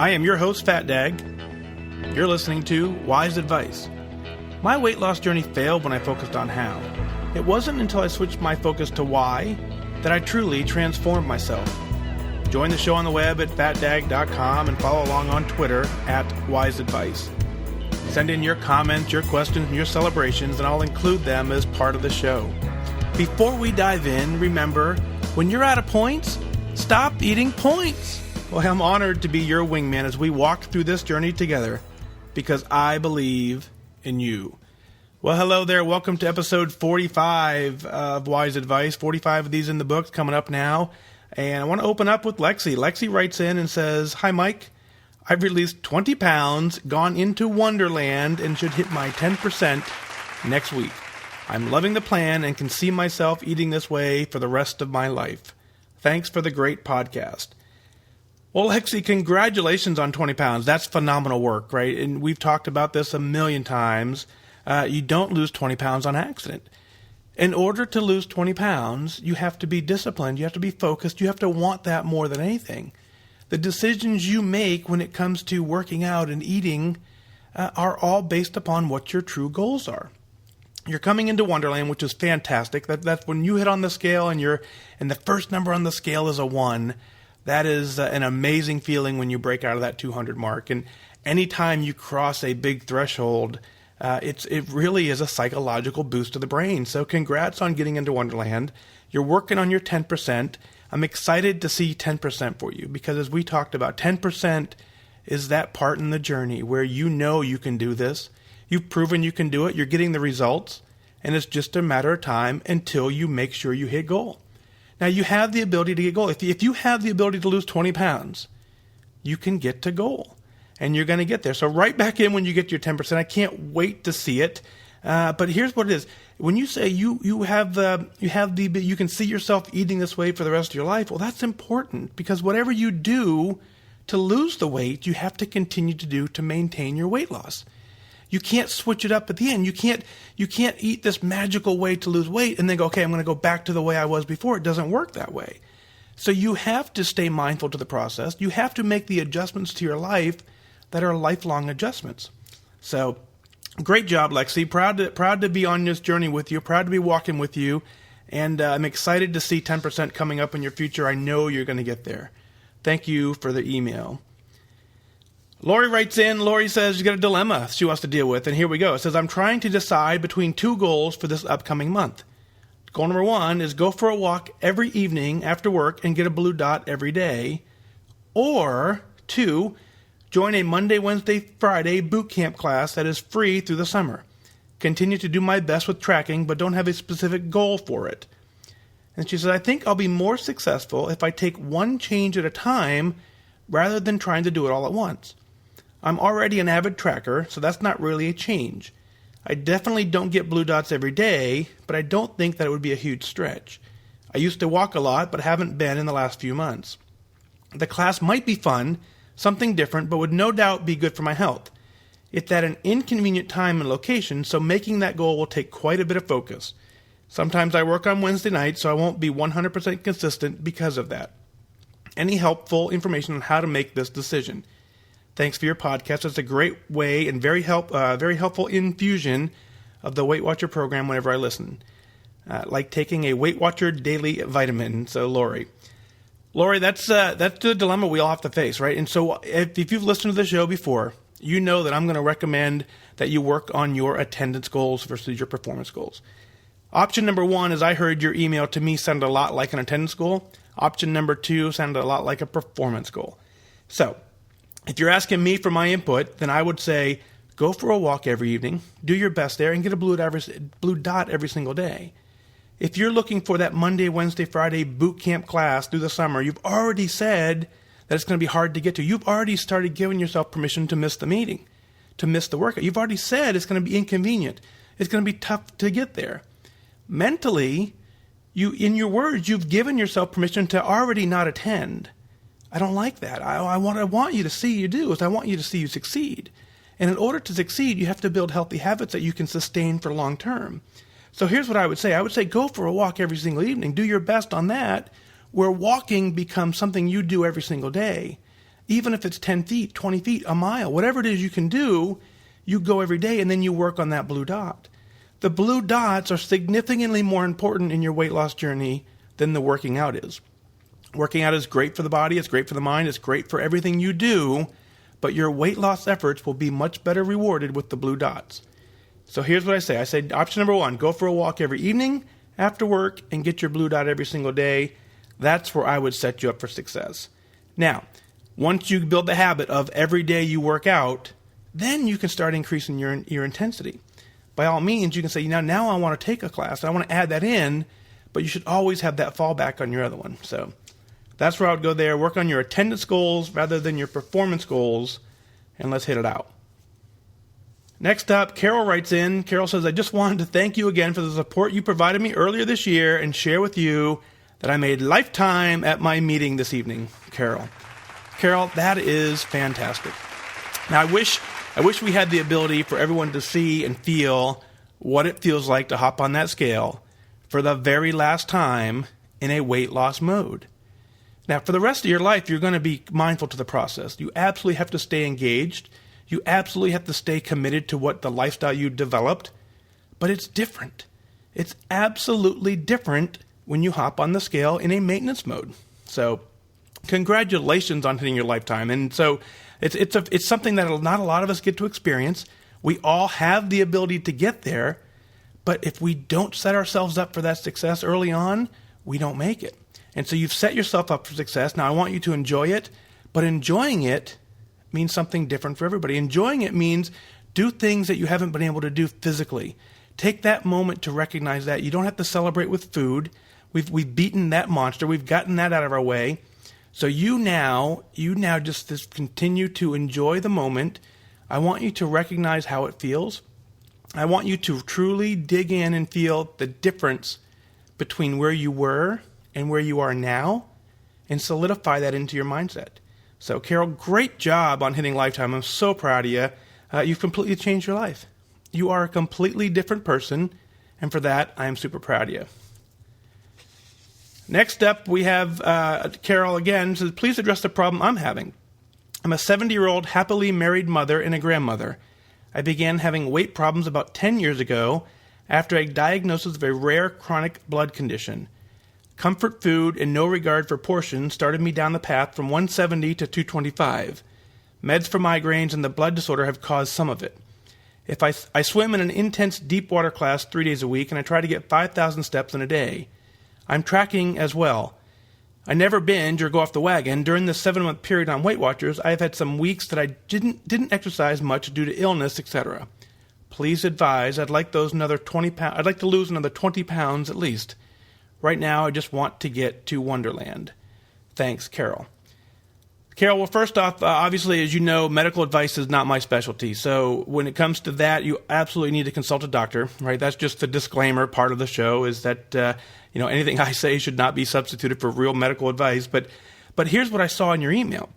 I am your host, Fat Dag. You're listening to Wise Advice. My weight loss journey failed when I focused on how. It wasn't until I switched my focus to why that I truly transformed myself. Join the show on the web at fatdag.com and follow along on Twitter at Wise Advice. Send in your comments, your questions, and your celebrations, and I'll include them as part of the show. Before we dive in, remember, when you're out of points, stop eating points. Well, I'm honored to be your wingman as we walk through this journey together because I believe in you. Well, hello there. Welcome to episode 45 of Wise Advice. 45 of these in the books coming up now. And I want to open up with Lexi. Lexi writes in and says, "Hi, Mike. I've released 20 pounds, gone into Wonderland, and should hit my 10% next week. I'm loving the plan and can see myself eating this way for the rest of my life. Thanks for the great podcast." Well, Lexi, congratulations on 20 pounds. That's phenomenal work, right? And we've talked about this a million times. You don't lose 20 pounds on accident. In order to lose 20 pounds, you have to be disciplined. You have to be focused. You have to want that more than anything. The decisions you make when it comes to working out and eating are all based upon what your true goals are. You're coming into Wonderland, which is fantastic. That's when you hit on the scale and the first number on the scale is a 1. That is an amazing feeling when you break out of that 200 mark. And anytime you cross a big threshold, it really is a psychological boost to the brain. So congrats on getting into Wonderland. You're working on your 10%. I'm excited to see 10% for you because as we talked about, 10% is that part in the journey where you know you can do this. You've proven you can do it. You're getting the results. And it's just a matter of time until you make sure you hit goal. Now, you have the ability to get goal. If you have the ability to lose 20 pounds, you can get to goal. And you're going to get there. So right back in when you get your 10%. I can't wait to see it. But here's what it is. When you say you can see yourself eating this way for the rest of your life, well, that's important because whatever you do to lose the weight, you have to continue to do to maintain your weight loss. You can't switch it up at the end. You can't eat this magical way to lose weight and then go, okay, I'm going to go back to the way I was before. It doesn't work that way. So you have to stay mindful to the process. You have to make the adjustments to your life that are lifelong adjustments. So great job, Lexi. Proud to be on this journey with you. Proud to be walking with you. And I'm excited to see 10% coming up in your future. I know you're going to get there. Thank you for the email. Lorie writes in. Lorie says she's got a dilemma she wants to deal with. And here we go. It says, I'm trying to decide between 2 goals for this upcoming month. Goal number 1 is go for a walk every evening after work and get a blue dot every day. Or 2, join a Monday, Wednesday, Friday boot camp class that is free through the summer. Continue to do my best with tracking, but don't have a specific goal for it. And she says, I think I'll be more successful if I take one change at a time rather than trying to do it all at once. I'm already an avid tracker, so that's not really a change. I definitely don't get blue dots every day, but I don't think that it would be a huge stretch. I used to walk a lot, but haven't been in the last few months. The class might be fun, something different, but would no doubt be good for my health. It's at an inconvenient time and location, so making that goal will take quite a bit of focus. Sometimes I work on Wednesday nights, so I won't be 100% consistent because of that. Any helpful information on how to make this decision? Thanks for your podcast. It's a great way and very helpful infusion of the Weight Watcher program whenever I listen. Like taking a Weight Watcher daily vitamin. So, Lorie, that's the dilemma we all have to face, right? And so if you've listened to the show before, you know that I'm going to recommend that you work on your attendance goals versus your performance goals. Option number 1, as I heard your email to me, sounded a lot like an attendance goal. Option number 2 sounded a lot like a performance goal. So if you're asking me for my input, then I would say go for a walk every evening, do your best there, and get a blue dot every single day. If you're looking for that Monday, Wednesday, Friday boot camp class through the summer, you've already said that it's going to be hard to get to. You've already started giving yourself permission to miss the meeting, to miss the workout. You've already said it's going to be inconvenient. It's going to be tough to get there. Mentally, in your words, you've given yourself permission to already not attend. I don't like that. I want you to see you do is I want you to see you succeed. And in order to succeed, you have to build healthy habits that you can sustain for long term. So here's what I would say. I would say go for a walk every single evening. Do your best on that, where walking becomes something you do every single day. Even if it's 10 feet, 20 feet, a mile, whatever it is you can do, you go every day and then you work on that blue dot. The blue dots are significantly more important in your weight loss journey than the working out is. Working out is great for the body, it's great for the mind, it's great for everything you do, but your weight loss efforts will be much better rewarded with the blue dots. So here's what I say. I say option number 1, go for a walk every evening after work and get your blue dot every single day. That's where I would set you up for success. Now, once you build the habit of every day you work out, then you can start increasing your intensity. By all means, you can say, now I want to take a class. I want to add that in, but you should always have that fallback on your other one. So that's where I would go there. Work on your attendance goals rather than your performance goals, and let's hit it out. Next up, Carole writes in. Carole says, I just wanted to thank you again for the support you provided me earlier this year and share with you that I made lifetime at my meeting this evening. Carole, that is fantastic. Now, I wish we had the ability for everyone to see and feel what it feels like to hop on that scale for the very last time in a weight loss mode. Now, for the rest of your life, you're going to be mindful to the process. You absolutely have to stay engaged. You absolutely have to stay committed to what the lifestyle you developed, but it's different. It's absolutely different when you hop on the scale in a maintenance mode. So congratulations on hitting your lifetime. And so it's something that not a lot of us get to experience. We all have the ability to get there, but if we don't set ourselves up for that success early on, we don't make it. And so you've set yourself up for success. Now I want you to enjoy it, but enjoying it means something different for everybody. Enjoying it means do things that you haven't been able to do physically. Take that moment to recognize that. You don't have to celebrate with food. We've beaten that monster. We've gotten that out of our way. So you now just continue to enjoy the moment. I want you to recognize how it feels. I want you to truly dig in and feel the difference between where you were and where you are now, and solidify that into your mindset. So Carole, great job on hitting lifetime. I'm so proud of you. You've completely changed your life. You are a completely different person, and for that, I am super proud of you. Next up, we have Carole again. Says, please address the problem I'm having. I'm a 70-year-old happily married mother and a grandmother. I began having weight problems about 10 years ago after a diagnosis of a rare chronic blood condition. Comfort food and no regard for portions started me down the path from 170 to 225. Meds for migraines and the blood disorder have caused some of it. If I swim in an intense deep water class 3 days a week, and I try to get 5,000 steps in a day. I'm tracking as well. I never binge or go off the wagon. During the 7-month period on Weight Watchers, I have had some weeks that I didn't exercise much due to illness, etc. Please advise. I'd like to lose another 20 pounds at least. Right now, I just want to get to OneDerland. Thanks, Carole. Carole, well, first off, obviously, as you know, medical advice is not my specialty. So when it comes to that, you absolutely need to consult a doctor, right? That's just the disclaimer part of the show is that, anything I say should not be substituted for real medical advice. But here's what I saw in your email.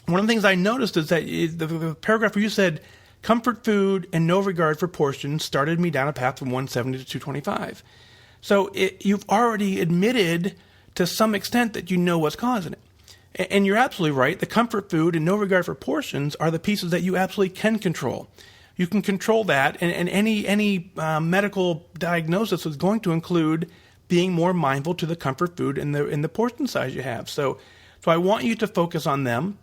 One of the things I noticed is that the paragraph where you said, comfort food and no regard for portions started me down a path from 170 to 225. So you've already admitted to some extent that you know what's causing it. And you're absolutely right. The comfort food and no regard for portions are the pieces that you absolutely can control. You can control that, and any medical diagnosis is going to include being more mindful to the comfort food and the portion size you have. So I want you to focus on them.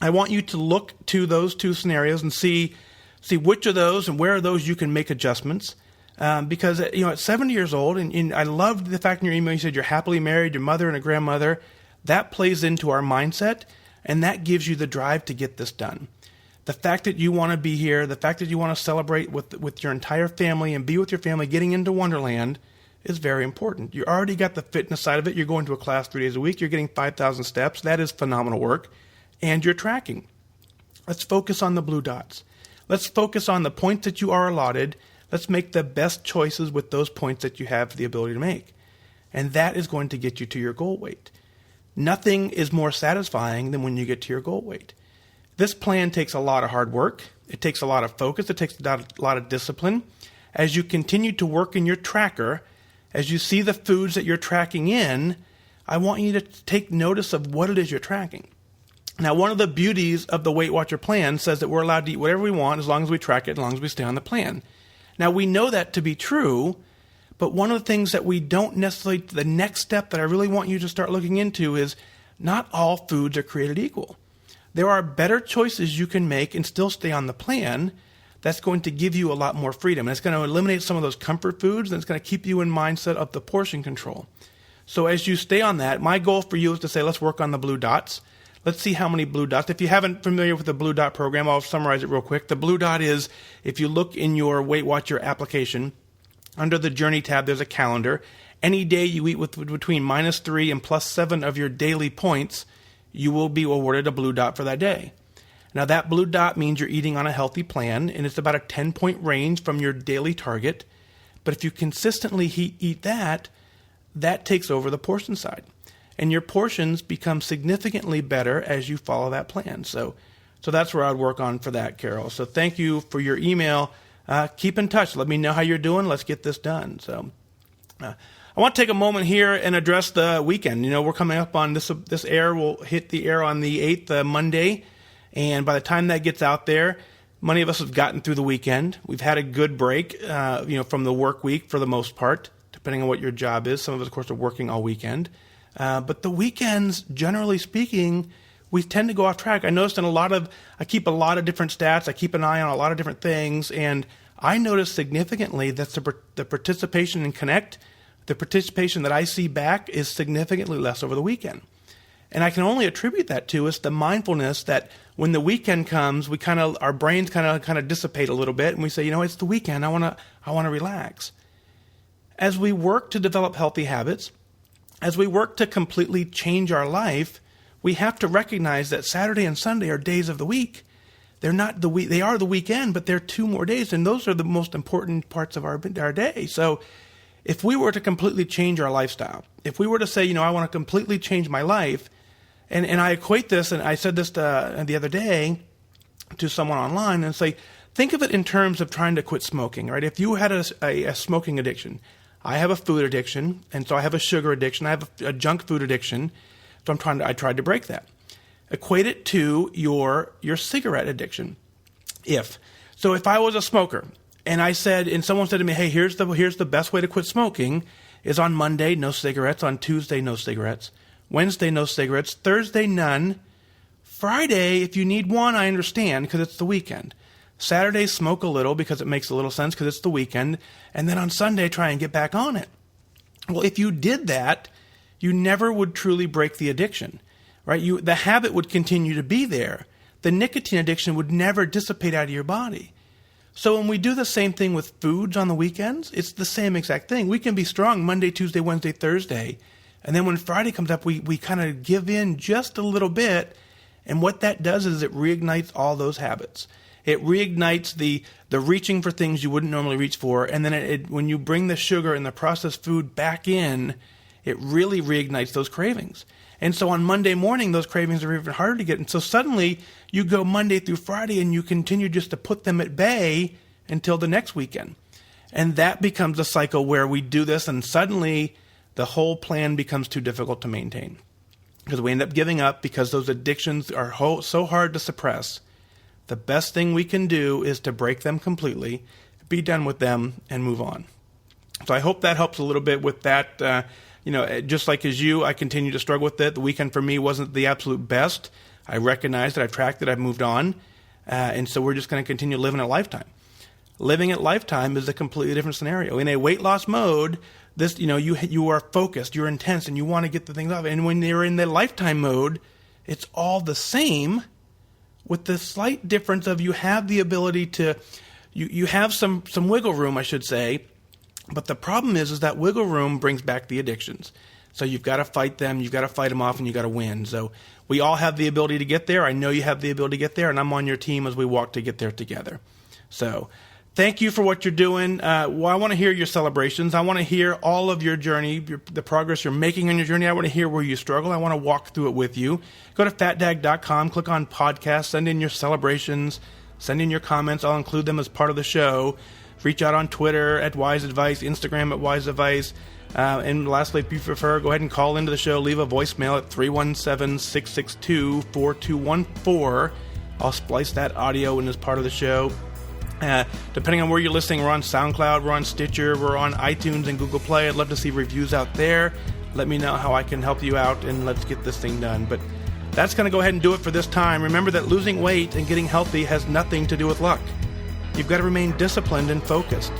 I want you to look to those two scenarios and see which of those and where are those you can make adjustments. Because, at 70 years old, and I loved the fact in your email you said you're happily married, your mother and a grandmother, that plays into our mindset, and that gives you the drive to get this done. The fact that you want to be here, the fact that you want to celebrate with your entire family and be with your family getting into OneDerland is very important. You already got the fitness side of it. You're going to a class 3 days a week. You're getting 5,000 steps. That is phenomenal work. And you're tracking. Let's focus on the blue dots. Let's focus on the points that you are allotted. Let's make the best choices with those points that you have the ability to make. And that is going to get you to your goal weight. Nothing is more satisfying than when you get to your goal weight. This plan takes a lot of hard work. It takes a lot of focus. It takes a lot of discipline. As you continue to work in your tracker, as you see the foods that you're tracking in, I want you to take notice of what it is you're tracking. Now, one of the beauties of the Weight Watcher plan says that we're allowed to eat whatever we want as long as we track it, as long as we stay on the plan. Now, we know that to be true, but one of the things that we don't necessarily, the next step that I really want you to start looking into is not all foods are created equal. There are better choices you can make and still stay on the plan that's going to give you a lot more freedom. And it's going to eliminate some of those comfort foods, and it's going to keep you in mindset of the portion control. So as you stay on that, my goal for you is to say, let's work on the blue dots. Let's see how many blue dots. If you haven't familiar with the blue dot program, I'll summarize it real quick. The blue dot is, if you look in your Weight Watcher application, under the Journey tab, there's a calendar. Any day you eat with between -3 and +7 of your daily points, you will be awarded a blue dot for that day. Now, that blue dot means you're eating on a healthy plan, and it's about a 10-point range from your daily target. But if you consistently eat that, that takes over the portion side. And your portions become significantly better as you follow that plan. So that's where I'd work on for that, Carole. So thank you for your email. Keep in touch. Let me know how you're doing. Let's get this done. So I want to take a moment here and address the weekend. We're coming up on this air will hit the air on the 8th, Monday. And by the time that gets out there, many of us have gotten through the weekend. We've had a good break, from the work week for the most part, depending on what your job is. Some of us, of course, are working all weekend. But the weekends, generally speaking, we tend to go off track. I noticed I keep a lot of different stats. I keep an eye on a lot of different things. And I noticed significantly that the participation in Connect, the participation that I see back is significantly less over the weekend. And I can only attribute that to is the mindfulness that when the weekend comes, our brains kind of dissipate a little bit, and we say, it's the weekend. I want to relax. As we work to develop healthy habits, as we work to completely change our life, we have to recognize that Saturday and Sunday are days of the week. They're not the week; they are the weekend, but they're 2 more days, and those are the most important parts of our day. So, if we were to completely change our lifestyle, if we were to say, I want to completely change my life. And I equate this, and I said this the other day to someone online, and say, think of it in terms of trying to quit smoking, right? If you had a smoking addiction, I have a food addiction, and so I have a sugar addiction, I have a junk food addiction, so I tried to break that. Equate it to your cigarette addiction. If I was a smoker, and someone said to me, hey, here's the best way to quit smoking is on Monday, no cigarettes, on Tuesday, no cigarettes, Wednesday, no cigarettes. Thursday, none. Friday, if you need one, I understand because it's the weekend. Saturday, smoke a little because it makes a little sense because it's the weekend. And then on Sunday, try and get back on it. Well, if you did that, you never would truly break the addiction, right? The habit would continue to be there. The nicotine addiction would never dissipate out of your body. So when we do the same thing with foods on the weekends, it's the same exact thing. We can be strong Monday, Tuesday, Wednesday, Thursday. And then when Friday comes up, we kind of give in just a little bit. And what that does is it reignites all those habits. It reignites the reaching for things you wouldn't normally reach for. And then when you bring the sugar and the processed food back in, it really reignites those cravings. And so on Monday morning, those cravings are even harder to get. And so suddenly you go Monday through Friday and you continue just to put them at bay until the next weekend. And that becomes a cycle where we do this and suddenly the whole plan becomes too difficult to maintain because we end up giving up because those addictions are so hard to suppress. The best thing we can do is to break them completely, be done with them, and move on. So I hope that helps a little bit with that. Just like as you, I continue to struggle with it. The weekend for me wasn't the absolute best. I recognize that I've tracked it, I've moved on. And so we're just going to continue living at Lifetime. Living at Lifetime is a completely different scenario. In a weight loss mode, you are focused, you're intense, and you want to get the things off. And when you're in the Lifetime mode, it's all the same, with the slight difference of you have the ability to, you have some wiggle room, I should say. But the problem is that wiggle room brings back the addictions. So you've got to fight them, you've got to fight them off, and you've got to win. So we all have the ability to get there. I know you have the ability to get there, and I'm on your team as we walk to get there together. So thank you for what you're doing. I want to hear your celebrations. I want to hear all of your journey, the progress you're making on your journey. I want to hear where you struggle. I want to walk through it with you. Go to fatdag.com, click on podcast, send in your celebrations, send in your comments. I'll include them as part of the show. Reach out on Twitter at Wise Advice, Instagram at Wise Advice. And lastly, if you prefer, go ahead and call into the show. Leave a voicemail at 317-662-4214. I'll splice that audio in as part of the show. Depending on where you're listening, we're on SoundCloud, we're on Stitcher, we're on iTunes and Google Play. I'd love to see reviews out there. Let me know how I can help you out, and let's get this thing done. But that's going to go ahead and do it for this time. Remember that losing weight and getting healthy has nothing to do with luck. You've got to remain disciplined and focused.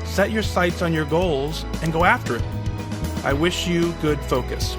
Set your sights on your goals and go after it. I wish you good focus.